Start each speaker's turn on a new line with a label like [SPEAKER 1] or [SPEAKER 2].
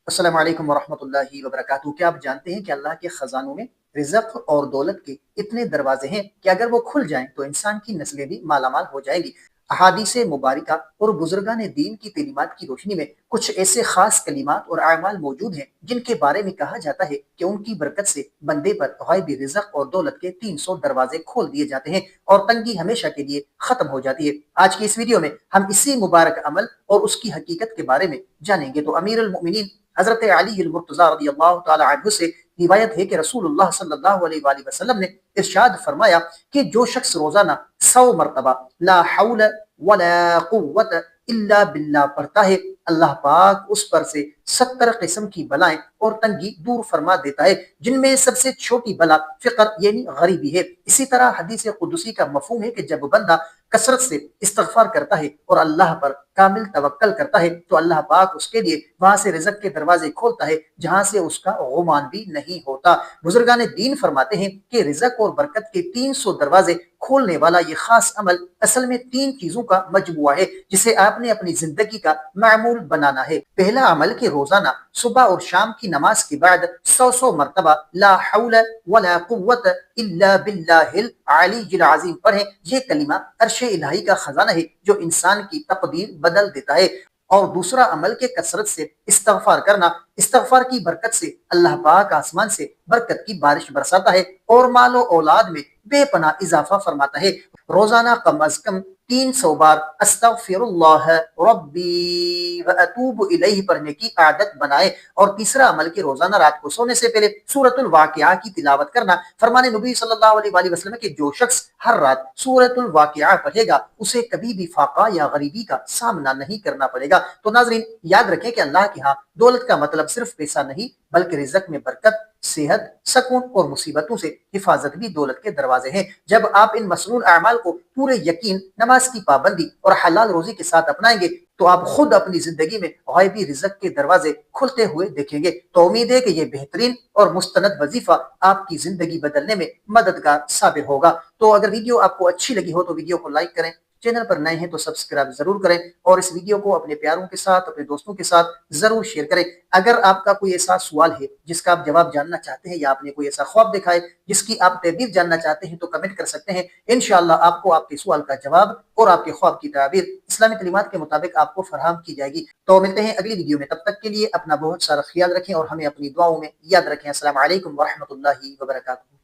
[SPEAKER 1] السلام علیکم ورحمۃ اللہ وبرکاتہ۔ کیا آپ جانتے ہیں کہ اللہ کے خزانوں میں رزق اور دولت کے اتنے دروازے ہیں کہ اگر وہ کھل جائیں تو انسان کی نسلیں بھی مالا مال ہو جائیں گی۔ احادیث مبارکہ اور بزرگان دین کی تعلیمات کی روشنی میں کچھ ایسے خاص کلمات اور اعمال موجود ہیں جن کے بارے میں کہا جاتا ہے کہ ان کی برکت سے بندے پر غیبی رزق اور دولت کے 300 دروازے کھول دیے جاتے ہیں اور تنگی ہمیشہ کے لیے ختم ہو جاتی ہے۔ آج کی اس ویڈیو میں ہم اسی مبارک عمل اور اس کی حقیقت کے بارے میں جانیں گے۔ تو امیر المؤمنین حضرت علی المرتضی رضی اللہ تعالی عنہ سے روایت ہے کہ رسول اللہ صلی اللہ علیہ وآلہ وسلم نے ارشاد فرمایا کہ جو شخص روزانہ 100 مرتبہ لا حول ولا قوت الا باللہ پڑھتا ہے، اللہ پاک اس پر سے 70 قسم کی بلائیں اور تنگی دور فرما دیتا ہے، جن میں سب سے چھوٹی بلا فقر یعنی غریبی ہے۔ اسی طرح حدیث قدسی کا مفہوم ہے کہ جب بندہ کثرت سے استغفار کرتا ہے اور اللہ پر کامل توکل کرتا ہے تو اللہ پاک اس کے لیے وہاں سے رزق کے دروازے کھولتا ہے جہاں سے اس کا غمان بھی نہیں ہوتا۔ بزرگان دین فرماتے ہیں کہ رزق اور برکت کے 300 دروازے کھولنے والا یہ خاص عمل اصل میں 3 چیزوں کا مجموعہ ہے جسے آپ نے اپنی زندگی کا معمول بنانا ہے۔ پہلا عمل کہ روزانہ صبح اور شام کی نماز کے بعد 100 مرتبہ لا حول ولا قوت الا باللہ العلی العظیم پڑھیں۔ یہ کلمہ عرش الہی کا خزانہ ہے جو انسان کی تقدیر بدل دیتا ہے۔ اور دوسرا عمل کے کثرت سے استغفار کرنا، استغفار کی برکت سے اللہ پاک آسمان سے برکت کی بارش برساتا ہے اور مال و اولاد میں بے پناہ اضافہ فرماتا ہے۔ روزانہ کم از کم 300 بار استغفر اللہ ربی واتوب الیہ پڑھنے کی عادت بنائے۔ اور تیسرا عمل کہ روزانہ رات کو سونے سے پہلے سورۃ الواقعہ کی تلاوت کرنا۔ فرمان نبی صلی اللہ علیہ وآلہ وسلم کہ جو شخص ہر رات سورۃ الواقعہ پڑھے گا اسے کبھی بھی فاقہ یا غریبی کا سامنا نہیں کرنا پڑے گا۔ تو ناظرین یاد رکھیں کہ اللہ کے ہاں دولت کا مطلب صرف پیسہ نہیں بلکہ رزق میں برکت، صحت، سکون اور مصیبتوں سے حفاظت بھی دولت کے دروازے ہیں۔ جب آپ ان مسنون اعمال کو پورے یقین، نماز کی پابندی اور حلال روزی کے ساتھ اپنائیں گے تو آپ خود اپنی زندگی میں غیبی رزق کے دروازے کھلتے ہوئے دیکھیں گے۔ تو امید ہے کہ یہ بہترین اور مستند وظیفہ آپ کی زندگی بدلنے میں مددگار ثابت ہوگا۔ تو اگر ویڈیو آپ کو اچھی لگی ہو تو ویڈیو کو لائک کریں، چینل پر نئے ہیں تو سبسکرائب ضرور کریں اور اس ویڈیو کو اپنے پیاروں کے ساتھ، اپنے دوستوں کے ساتھ ضرور شیئر کریں۔ اگر آپ کا کوئی ایسا سوال ہے جس کا آپ جواب جاننا چاہتے ہیں یا آپ نے کوئی ایسا خواب دیکھا ہے جس کی آپ تعبیر جاننا چاہتے ہیں تو کمنٹ کر سکتے ہیں۔ انشاءاللہ آپ کو آپ کے سوال کا جواب اور آپ کے خواب کی تعبیر اسلامی تعلیمات کے مطابق آپ کو فراہم کی جائے گی۔ تو ملتے ہیں اگلی ویڈیو میں، تب تک کے لیے اپنا بہت سارا خیال رکھیں اور ہمیں اپنی دعاؤں میں یاد رکھیں۔ السلام علیکم ورحمۃ اللہ وبرکاتہ۔